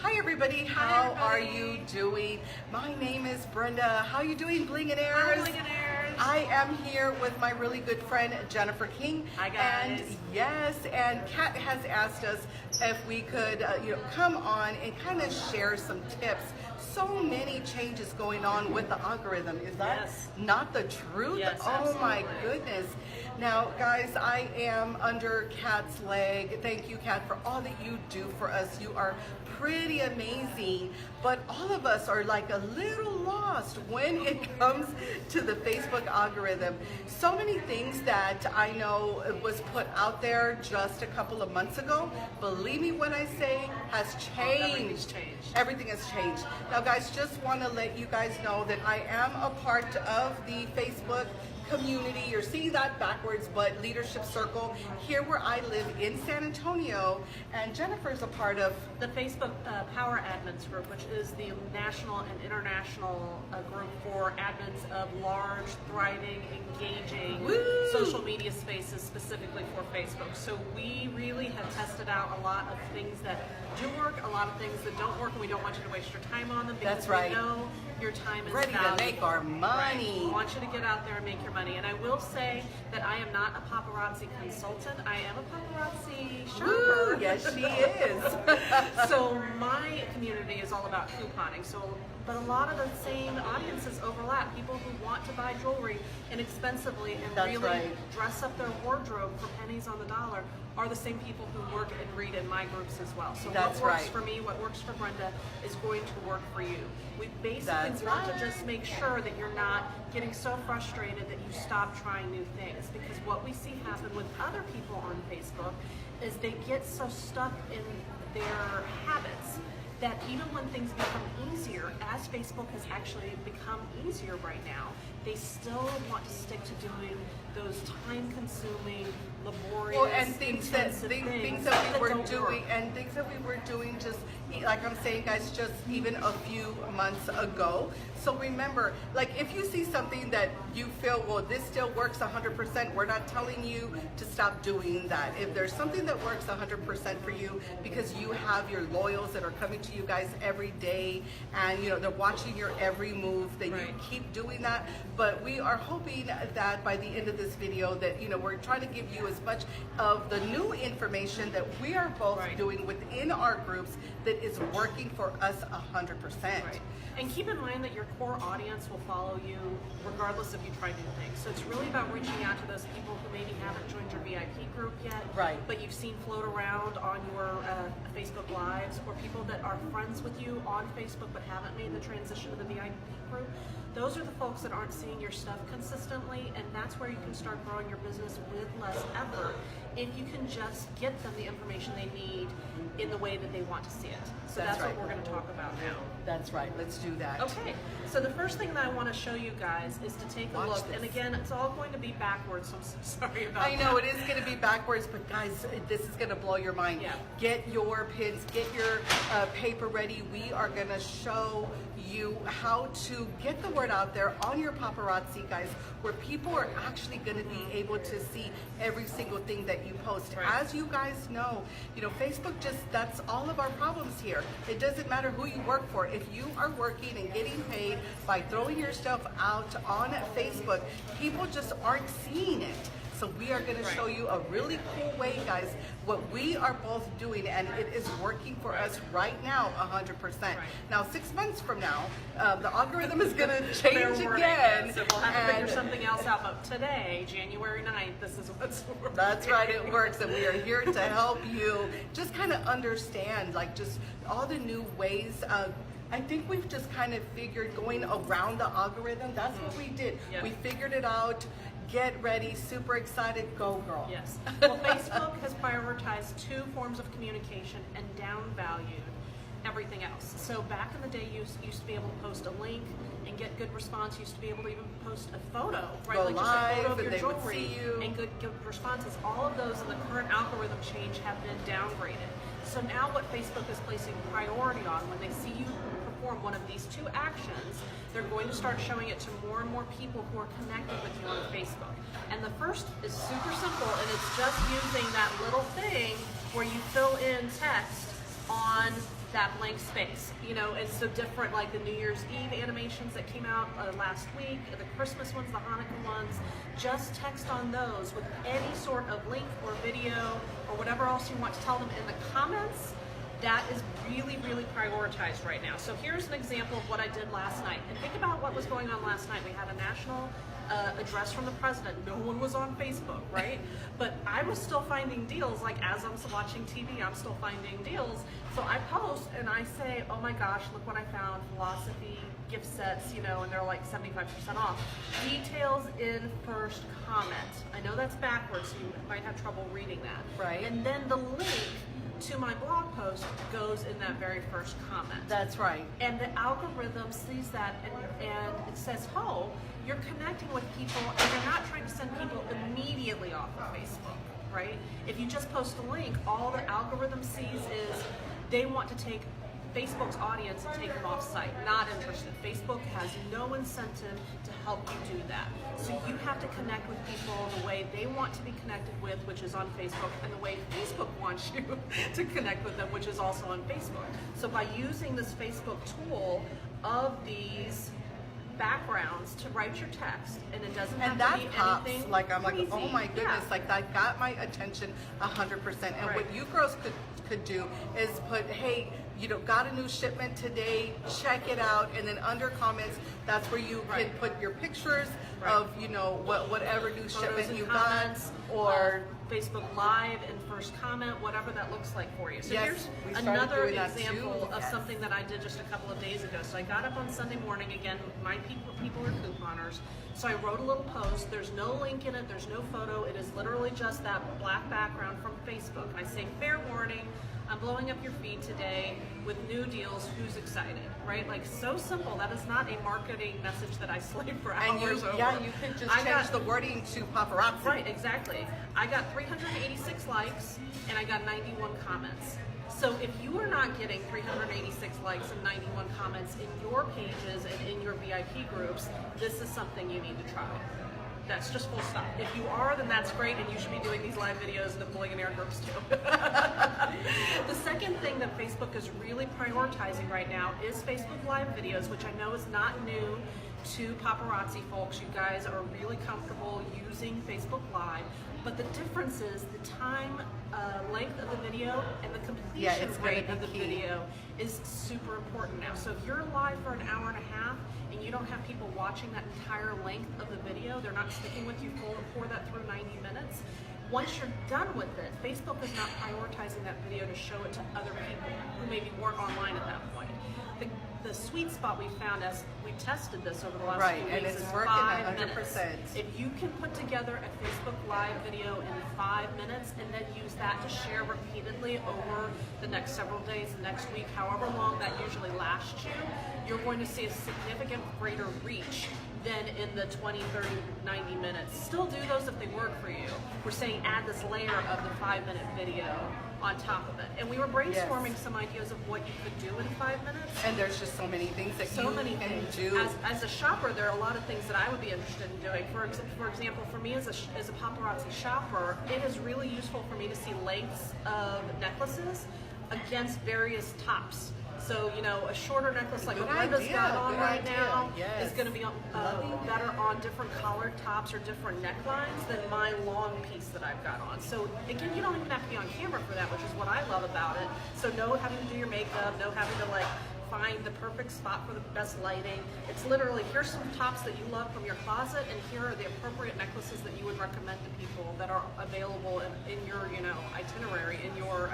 Hi everybody, how are you doing? My name is Brenda. How are you doing, Blinginaires? Hi, Blinginaires. I am here with my really good friend Jennifer King. Hi guys. And yes, and Kat has asked us if we could come on and kind of share some tips. So many changes going on with the algorithm. Is that not the truth? Yes, oh absolutely. My goodness. Now guys, I am under Kat's leg. Thank you, Kat, for all that you do for us. You are pretty amazing, but all of us are like a little lost when it comes to the Facebook algorithm. So many things that I know was put out there just a couple of months ago, believe me when I say, has changed. Everything has changed. Now guys, just want to let you guys know that I am a part of the Facebook community. You're seeing that backwards, but Leadership Circle here where I live in San Antonio, and Jennifer's a part of the Facebook Power Admins group, which is the national and international group for admins of large, thriving, engaging social media spaces specifically for Facebook. So we really have tested out a lot of things that do work, a lot of things that don't work, and we don't want you to waste your time on them because we know your time is ready valuable. to make our money. Right. We want you to get out there and make your money. And I will say that I am not a paparazzi consultant. I am a paparazzi shopper. Yes, she is. So my community is all about couponing. But a lot of the same audiences overlap. People who want to buy jewelry inexpensively and dress up their wardrobe for pennies on the dollar are the same people who work and read in my groups as well. So what works for me, what works for Brenda, is going to work for you. We basically want to just make sure that you're not getting so frustrated that you stop trying new things, because what we see happen with other people on Facebook is they get so stuck in their habits that even when things become easier, as Facebook has actually become easier right now, they still want to stick to doing those time-consuming, laborious, things that we were doing just, like I'm saying, guys, just even a few months ago. So remember, like if you see something that you feel, well, this still works 100%, we're not telling you to stop doing that. If there's something that works 100% for you because you have your loyals that are coming to you guys every day and they're watching your every move, then you keep doing that. But we are hoping that by the end of this video that we're trying to give you as much of the new information that we are both doing within our groups that is working for us 100%. And keep in mind that your core audience will follow you regardless if you try new things. So it's really about reaching out to those people who maybe haven't joined your VIP group yet, but you've seen float around on your Facebook Lives, or people that are friends with you on Facebook but haven't made the transition to the VIP group. Those are the folks that aren't seeing your stuff consistently, and that's where you can start growing your business with less effort if you can just get them the information they need in the way that they want to see it. So that's what we're going to talk about now. That's right. Let's do that. Okay. So the first thing that I want to show you guys is to take a look. And again, it's all going to be backwards, so I'm so sorry about that. I know it is going to be backwards, but guys, this is going to blow your mind. Get your pins, get your paper ready. We are going to show you how to get the word out there on your paparazzi, guys, where people are actually going to be able to see every single thing that you post. As you guys know, Facebook that's all of our problems here. It doesn't matter who you work for. If you are working and getting paid by throwing your stuff out on Facebook, people just aren't seeing it. So we are going to show you a really cool way, guys, what we are both doing, and it is working for us right now 100%. Now 6 months from now, the algorithm is going to change again. So we'll have to figure something else out, but today, January 9th, this is what's working. That's right, it works, and we are here to help you just kind of understand, like, just all the new ways. I think we've just kind of figured going around the algorithm. That's what we did. We figured it out. Get ready, super excited, go girl. Yes. Well, Facebook has prioritized two forms of communication and downvalued everything else. So back in the day, you used to be able to post a link and get good response. You used to be able to even post a photo, right? Go like just a photo of your jewelry and good responses. All of those in the current algorithm change have been downgraded. So now what Facebook is placing priority on, when they see you perform one of these two actions, they're going to start showing it to more and more people who are connected with you on Facebook. And the first is super simple, and it's just using that little thing where you fill in text on that that blank space. You know, it's so different, like the New Year's Eve animations that came out last week, the Christmas ones, the Hanukkah ones. Just text on those with any sort of link or video or whatever else you want to tell them in the comments. That is really, really prioritized right now. So here's an example of what I did last night. And think about what was going on last night. We had a national address from the president. No one was on Facebook, right? But I was still finding deals, like as I'm watching TV, I'm still finding deals. So I post and I say, oh my gosh, look what I found, philosophy, gift sets, you know, and they're like 75% off. Details in first comment. I know that's backwards, so you might have trouble reading that. Right. And then the link to my blog post goes in that very first comment. That's right. And the algorithm sees that and it says, oh, you're connecting with people and you're not trying to send people immediately off of Facebook, right? If you just post a link, all the algorithm sees is they want to take Facebook's audience and take them off site. Not interested. Facebook has no incentive to help you do that. So you have to connect with people the way they want to be connected with, which is on Facebook, and the way Facebook wants you to connect with them, which is also on Facebook. So by using this Facebook tool of these backgrounds to write your text, and it doesn't have to be anything like I'm crazy. like, oh my goodness, like that got my attention 100%. And Right. what you girls could do is put, hey, you know, got a new shipment today, check it out, and then under comments, that's where you Right. can put your pictures Right. of, you know, whatever new Photos shipment and you comments, got, or Facebook Live and first comment, whatever that looks like for you. So Yes, here's we started another doing that example too. of Yes. something that I did just a couple of days ago. So I got up on Sunday morning, again, my people are couponers. So I wrote a little post. There's no link in it, there's no photo. It is literally just that black background from Facebook. And I say, fair warning, I'm blowing up your feed today with new deals. Who's excited, right? Like, so simple. That is not a marketing message that I slave for and hours over. you could just change the wording to paparazzi. Right, exactly. I got 386 likes and I got 91 comments. So if you are not getting 386 likes and 91 comments in your pages and in your VIP groups, this is something you need to try. That's just full stop. If you are, then that's great, and you should be doing these live videos in the millionaire groups too. The second thing that Facebook is really prioritizing right now is Facebook Live videos, which I know is not new to paparazzi folks. You guys are really comfortable using Facebook Live, but the difference is the time length of the video and the completion it's gonna rate be of the key. video is super important now. So if you're live for an hour and a half and you don't have people watching that entire length of the video, they're not sticking with you for that through 90 minutes. Once you're done with it, Facebook is not prioritizing that video to show it to other people who maybe weren't online at that point. The sweet spot we found as we tested this over the last Right, few and weeks it's is working 5 100%. minutes. If you can put together a Facebook Live video in 5 minutes and then use that to share repeatedly over the next several days, the next week, however long that usually lasts you, you're going to see a significant greater reach than in the 20, 30, 90 minutes. Still do those if they work for you. We're saying add this layer of the 5-minute video on top of it. And we were brainstorming some ideas of what you could do in 5 minutes. And there's just so many things that you can do. As a shopper, there are a lot of things that I would be interested in doing. For example, for me as a paparazzi shopper, it is really useful for me to see lengths of necklaces against various tops. So, you know, a shorter necklace like what Brenda's got on right now is going to be better on different collared tops or different necklines than my long piece that I've got on. So, again, you don't even have to be on camera for that, which is what I love about it. So, no having to do your makeup, no having to, like, find the perfect spot for the best lighting. It's literally, here's some tops that you love from your closet, and here are the appropriate necklaces that you would recommend to people that are available in your, you know, itinerary, in your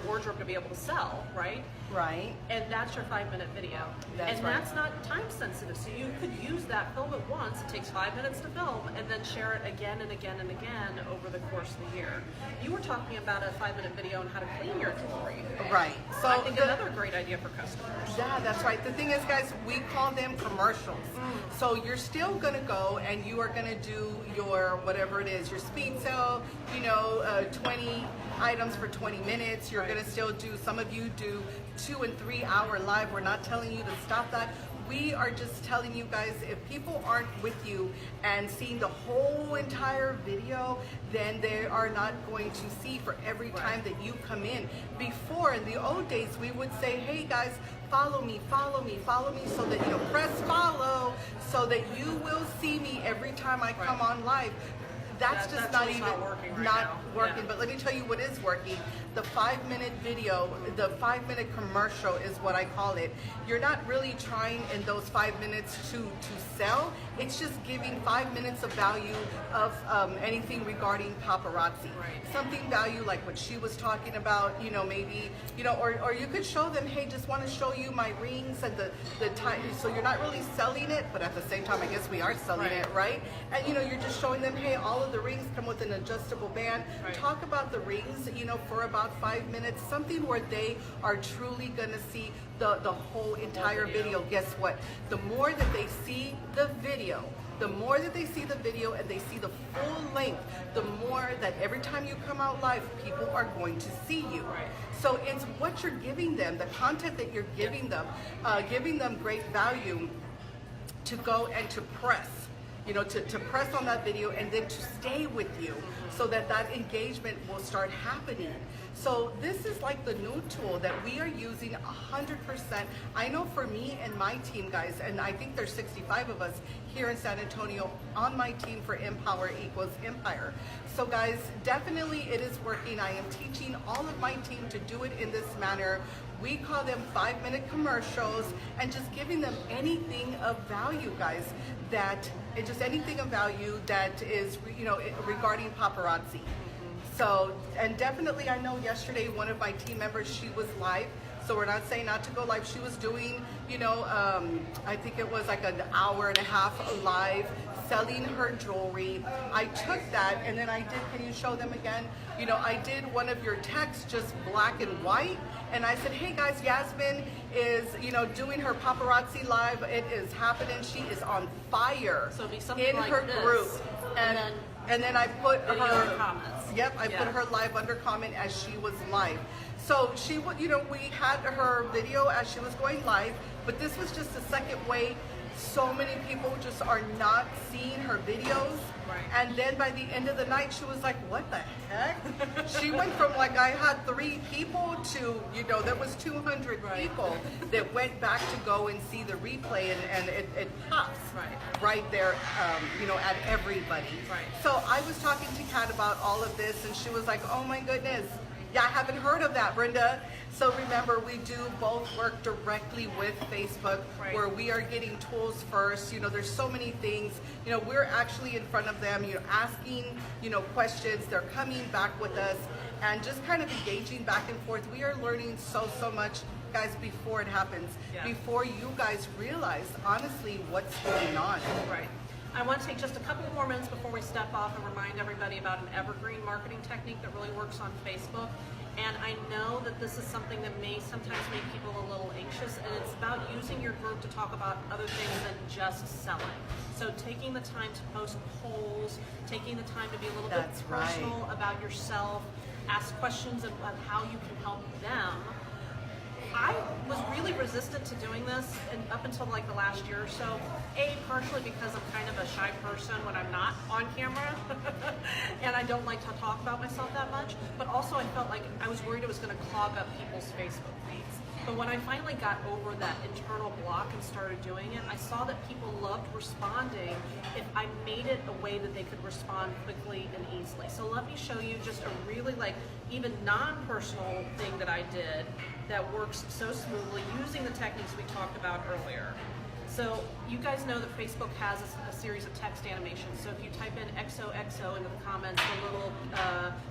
wardrobe to be able to sell, right? Right. And that's your 5-minute video. That's and right. that's not time sensitive. So you could use that, film it once, it takes 5 minutes to film, and then share it again and again and again over the course of the year. You were talking about a 5-minute video on how to clean your jewelry. Right. So I think another great idea for customers. Yeah, that's right. The thing is, guys, we call them commercials. So you're still going to go and you are going to do your, whatever it is, your speed sale, you know, 20 items for 20 minutes. You're going to still do, some of you do 2 and 3 hour live. We're not telling you to stop that. we are just telling you guys, if people aren't with you and seeing the whole entire video, then they are not going to see for every time that you come in. Before, in the old days, we would say, hey guys, follow me, follow me, follow me, so that, you know, press follow so that you will see me every time I come on live. That's just not even not working right not now. working. Yeah. But let me tell you what is working. The 5-minute video, the 5-minute commercial is what I call it. You're not really trying in those 5 minutes to sell. It's just giving 5 minutes of value of anything regarding paparazzi. Right. Something value like what she was talking about, you know, maybe, you know, or you could show them, hey, just want to show you my rings and the time. So you're not really selling it, but at the same time, I guess we are selling it, right? And, you know, you're just showing them, hey, all of the rings come with an adjustable band. Right. Talk about the rings, you know, for about 5 minutes, something where they are truly gonna see the whole entire video. Guess what? The more that they see the video, the more that they see the video and they see the full length, the more that every time you come out live, people are going to see you. Right. So it's what you're giving them, the content that you're giving them great value to go and to press. You know, to press on that video and then to stay with you so that that engagement will start happening. So this is like the new tool that we are using 100%. I know for me and my team, guys, and I think there's 65 of us here in San Antonio on my team for Empower Equals Empire. So guys, definitely it is working. I am teaching all of my team to do it in this manner. We call them 5-minute commercials and just giving them anything of value, guys, that it's just anything of value that is, you know, regarding paparazzi. So, and definitely I know yesterday one of my team members, she was live. So we're not saying not to go live. She was doing, you know, I think it was like an hour and a half live selling her jewelry. I took that and then I did, can you show them again? You know, I did one of your texts just black and white. And I said, hey guys, Yasmin is, you know, doing her paparazzi live. It is happening. She is on fire. So it'd be something in like her this, group. And then I put video her comments. Yep, I put her live under comment as she was live. So she would, you know, we had her video as she was going live, but this was just the second way. So many people just are not seeing her videos. Right. And then by the end of the night, she was like, what the heck? She went from like, I had 3 people to, you know, there was 200 people that went back to go and see the replay and it pops right there, you know, at everybody. Right. So I was talking to Kat about all of this and she was like, oh my goodness. Yeah, I haven't heard of that, Brenda. So remember, we do both work directly with Facebook, where we are getting tools first. You know, there's so many things. You know, we're actually in front of them, you know, asking, you know, questions. They're coming back with us and just kind of engaging back and forth. We are learning so much, guys, before it happens, before you guys realize, honestly, what's going on. Right. I want to take just a couple more minutes before we step off and remind everybody about an evergreen marketing technique that really works on Facebook. And I know that this is something that may sometimes make people a little anxious, and it's about using your group to talk about other things than just selling. So taking the time to post polls, taking the time to be a little bit personal about yourself, ask questions about how you can help them. I was really resistant to doing this up until like the last year or so. Partially because I'm kind of a shy person when I'm not on camera and I don't like to talk about myself that much, but also I felt like I was worried it was going to clog up people's Facebook feeds. But when I finally got over that internal block and started doing it, I saw that people loved responding if I made it a way that they could respond quickly and easily. So let me show you just a really like even non-personal thing that I did that works so smoothly using the techniques we talked about earlier. So you guys know that Facebook has a series of text animations. So if you type in XOXO into the comments, the little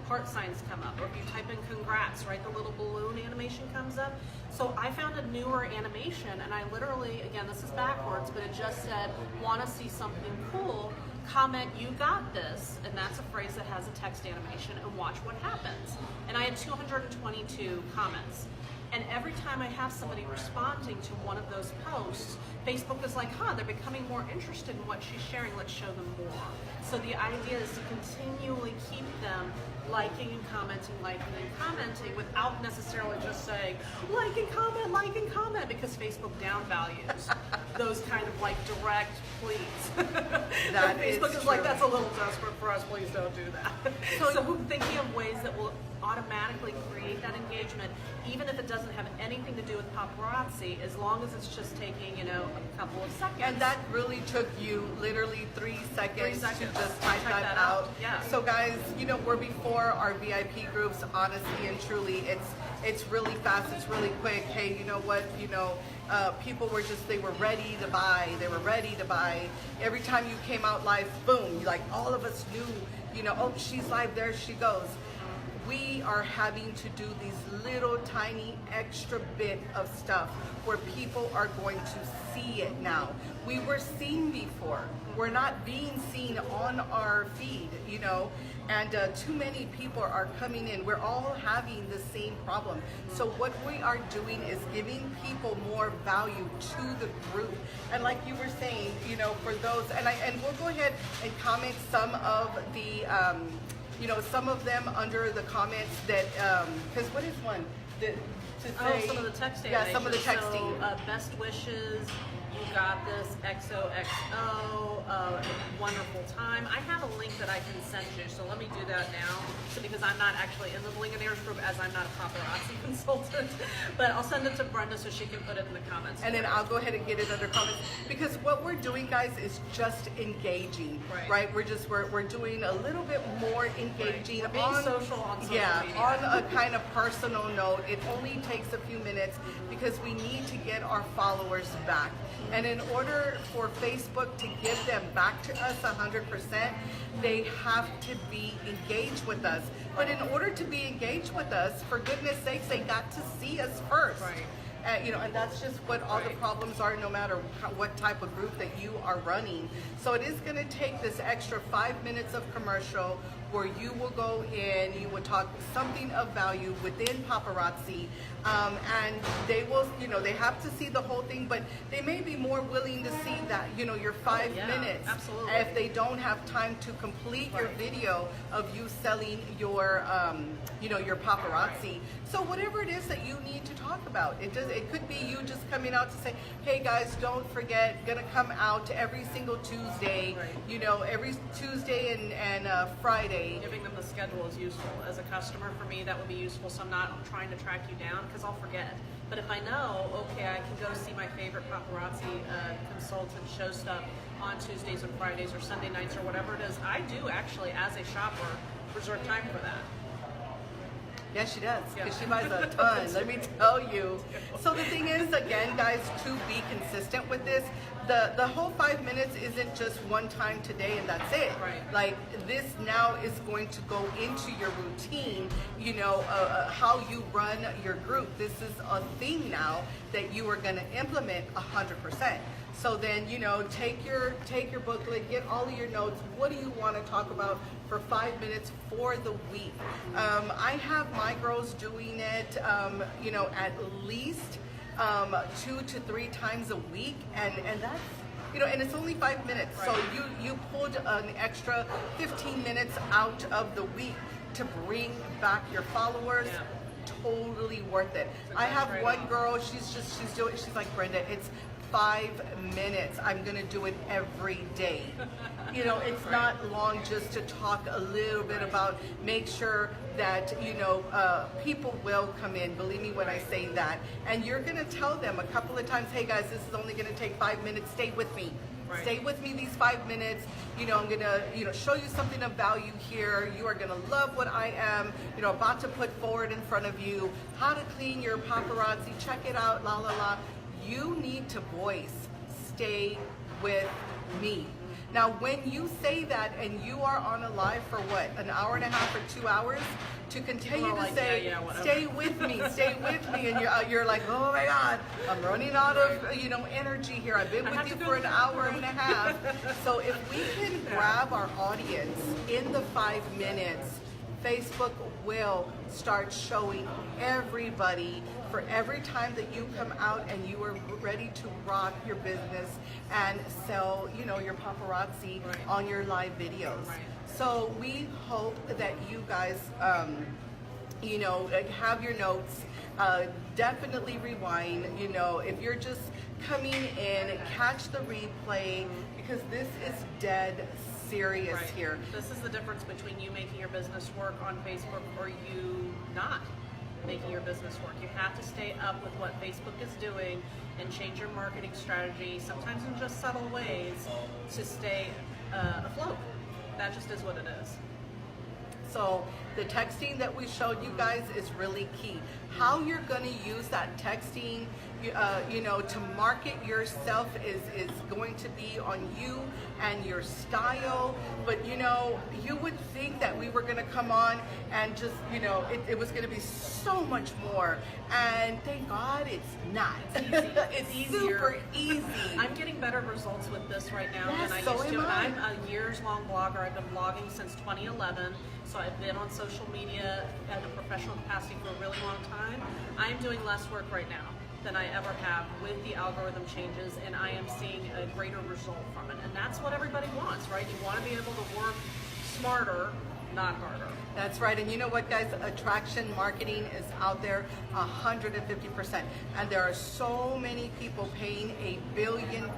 heart signs come up. Or if you type in congrats, right, the little balloon animation comes up. So I found a newer animation and I literally, again, this is backwards, but it just said, want to see something cool? Comment, you got this, and that's a phrase that has a text animation, and watch what happens. And I had 222 comments. And every time I have somebody responding to one of those posts, Facebook is like, they're becoming more interested in what she's sharing, let's show them more. So the idea is to continually keep them liking and commenting without necessarily just saying, like and comment, because Facebook downvalues those kind of like direct please. That Facebook is true. like, that's a little desperate for us, please don't do that. So thinking of ways that will automatically create that engagement, even if it doesn't have anything to do with paparazzi, as long as it's just taking, a couple of seconds. And that really took you literally 3 seconds, to just type that out. Yeah. So guys, we're before our VIP groups, honestly and truly, it's really fast, it's really quick. Hey, you know what, people were they were ready to buy. They were ready to buy. Every time you came out live, boom, like all of us knew, oh, she's live, there she goes. We are having to do these little tiny extra bit of stuff where people are going to see it now. We were seen before. We're not being seen on our feed, and too many people are coming in. We're all having the same problem. So what we are doing is giving people more value to the group. And like you were saying, for those, and we'll go ahead and comment some of the, some of them under the comments that, because what is one that to say? Some of the texting. Yeah, some of the texting. So, best wishes. You got this, XOXO, wonderful time. I have a link that I can send you, so let me do that now. So because I'm not actually in the Billionaires group, as I'm not a paparazzi consultant, but I'll send it to Brenda so she can put it in the comments. And then I'll go ahead and get it under comments, because what we're doing, guys, is just engaging, right? We're doing a little bit more engaging. Right. Being social on social media. On a kind of personal note. It only takes a few minutes because we need to get our followers back. And in order for Facebook to give them back to us 100%, they have to be engaged with us. But in order to be engaged with us, for goodness sakes, they got to see us first. Right. And that's just what all the problems are, no matter what type of group that you are running. So it is going to take this extra 5 minutes of commercial where you will go in, you will talk something of value within paparazzi, and they will, they have to see the whole thing, but they may be more willing to see that, your 5 minutes. Absolutely. If they don't have time to complete your video of you selling your, your paparazzi. So whatever it is that you need to talk about, it could be you just coming out to say, hey guys, don't forget, gonna come out every single Tuesday, every Tuesday and Friday. Giving them the schedule is useful. As a customer, for me, that would be useful, so I'm not trying to track you down, because I'll forget. But if I know, okay, I can go see my favorite paparazzi consultant show stuff on Tuesdays and Fridays or Sunday nights or whatever it is, I do actually, as a shopper, reserve time for that. Yes, she does, because she buys a ton, let me tell you. So the thing is, again, guys, to be consistent with this, the whole 5 minutes isn't just one time today and that's it. Right. Like, this now is going to go into your routine, how you run your group. This is a thing now that you are going to implement 100%. So then, take your booklet, get all of your notes. What do you want to talk about for 5 minutes for the week? I have my girls doing it, at least 2 to 3 times a week, and that's, and it's only 5 minutes. Right. So you pulled an extra 15 minutes out of the week to bring back your followers. Yeah. Totally worth it. I have one girl, she's like, Brenda, it's 5 minutes. I'm gonna do it every day. It's not long, just to talk a little bit about, make sure that, people will come in. Believe me when I say that. And you're gonna tell them a couple of times, hey guys, this is only gonna take 5 minutes. Stay with me. Right. Stay with me these 5 minutes. I'm gonna, show you something of value here. You are gonna love what I am, about to put forward in front of you. How to clean your paparazzi. Check it out. La la la. You need to voice, stay with me. Now, when you say that and you are on a live for what, an hour and a half or 2 hours, to continue to say, stay with me, and you're like, oh my God, I'm running out of energy here. I've been with you for an hour and a half. So if we can grab our audience in the 5 minutes, Facebook will start showing everybody for every time that you come out and you are ready to rock your business and sell, you know, your paparazzi on your live videos. So we hope that you guys, you know, have your notes. Definitely rewind. You know, if you're just coming in, catch the replay, because this is dead serious here. This is the difference between you making your business work on Facebook or you not making your business work. You have to stay up with what Facebook is doing and change your marketing strategy, sometimes in just subtle ways, to stay afloat. That just is what it is. So the texting that we showed you guys is really key. How you're going to use that texting, you know, to market yourself is going to be on you and your style. But, you know, you would think that we were going to come on and just, you know, it was going to be so much more. And thank God it's not. It's It's easier. super easy. I'm getting better results with this right now Yes, than I so used to. am I. And I'm a years-long blogger. I've been blogging since 2011, so I've been on social media at a professional capacity for a really long time. I'm doing less work right now than I ever have with the algorithm changes, and I am seeing a greater result from it. And that's what everybody wants, right? You want to be able to work smarter, not harder. That's right. And you know what, guys? Attraction marketing is out there 150%. And there are so many people paying $1 billion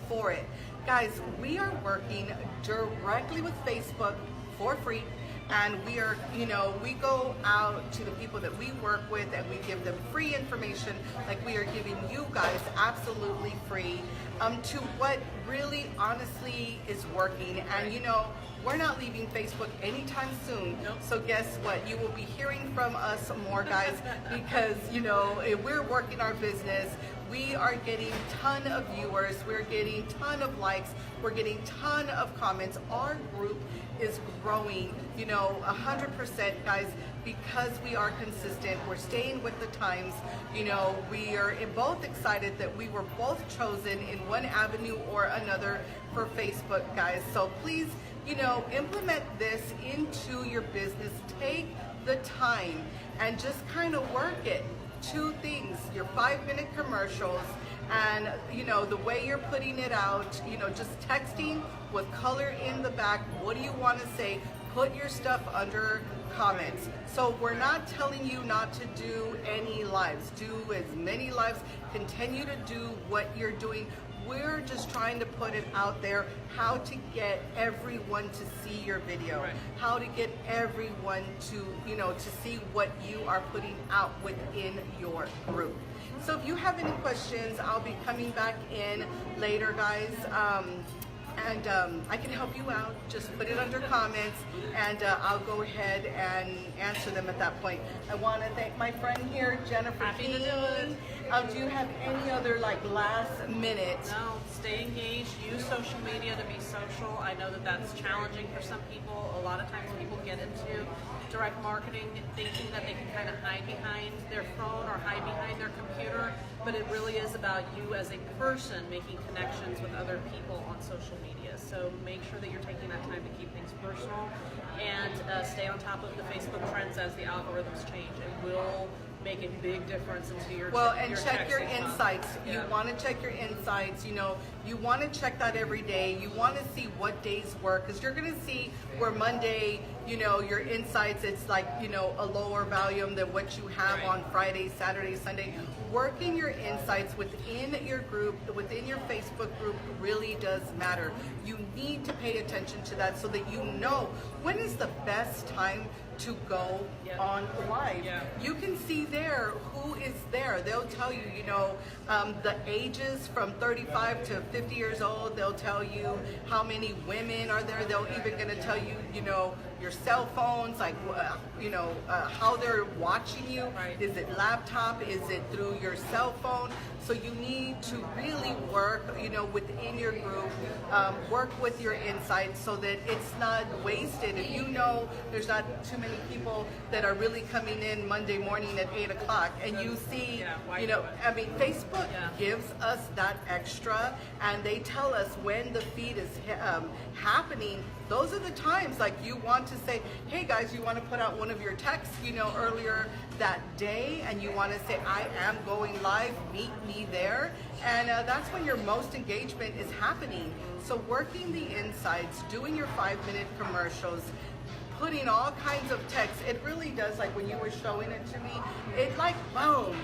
for it. Guys, we are working directly with Facebook for free. And we are, you know, we go out to the people that we work with and we give them free information, like we are giving you guys absolutely free, to what really honestly is working. And you know, we're not leaving Facebook anytime soon. Nope. So guess what? You will be hearing from us more, guys, because, you know, we're working our business. We are getting ton of viewers. We're getting ton of likes. We're getting ton of comments. Our group is growing, you know, 100%, guys, because we are consistent. We're staying with the times. You know, we are both excited that we were both chosen in one avenue or another for Facebook, guys. So please, you know, implement this into your business. Take the time and just kind of work it. Two things: your 5-minute commercials, and you know, the way you're putting it out, you know, just texting with color in the back. What do you want to say? Put your stuff under comments. So we're not telling you not to do any lives. Do as many lives. Continue to do what you're doing. We're just trying to put it out there, how to get everyone to see your video, how to get everyone to, you know, to see what you are putting out within your group. So if you have any questions, I'll be coming back in later, guys. And I can help you out. Just put it under comments, and I'll go ahead and answer them at that point. I want to thank my friend here, Jennifer. Happy to do it. Do you have any other like last minute? No, stay engaged. Use social media to be social. I know that that's challenging for some people. A lot of times people get into direct marketing thinking that they can kind of hide behind their phone or hide behind their computer, but it really is about you as a person making connections with other people on social media. So make sure that you're taking that time to keep things personal and stay on top of the Facebook trends as the algorithms change. It will make a big difference into your check your texting insights. Yeah. You want to check your insights. You know, you want to check that every day. You want to see what days work, because you're going to see where Monday, you know, your insights, it's like, you know, a lower volume than what you have on Friday, Saturday, Sunday. Working your insights within your group, within your Facebook group, really does matter. You need to pay attention to that so that you know when is the best time to go on live. You can see there who is there. They'll tell you, you know, the ages from 35 to 50 years old. They'll tell you how many women are there. They'll even going to tell you, you know, your cell phones, like, you know, how they're watching you. Is it laptop? Is it through your cell phone? So you need to really work, you know, within your group, work with your insights so that it's not wasted. If you know there's not too many people that are really coming in Monday morning at 8 o'clock, and you see, you know, I mean, Facebook gives us that extra, and they tell us when the feed is happening. those are the times like you want to say, hey guys, you want to put out one of your texts, you know, earlier that day, and you want to say, I am going live, meet me there. And that's when your most engagement is happening. So working the insights, doing your 5-minute commercials, putting all kinds of text, it really does, like when you were showing it to me, it like, boom,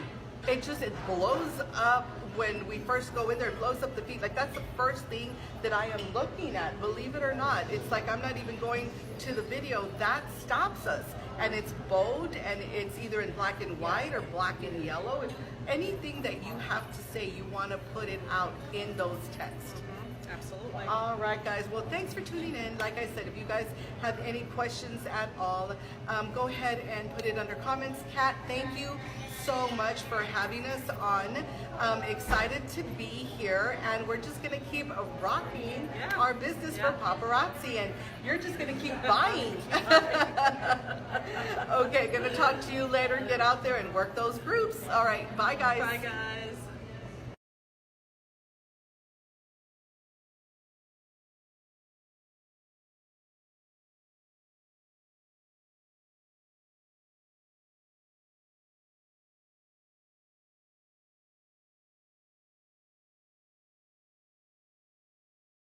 it blows up. When we first go in there, it blows up the feed. Like that's the first thing that I am looking at, believe it or not. It's like I'm not even going to the video. That stops us. And it's bold, and it's either in black and white or black and yellow. And anything that you have to say, you want to put it out in those texts. Absolutely. All right, guys. Well, thanks for tuning in. Like I said, if you guys have any questions at all, go ahead and put it under comments. Kat, thank you so much for having us on. Excited to be here, and we're just going to keep rocking our business for paparazzi, and you're just going to keep buying. Okay, going to talk to you later. Get out there and work those groups. All right, bye, guys. Bye, guys.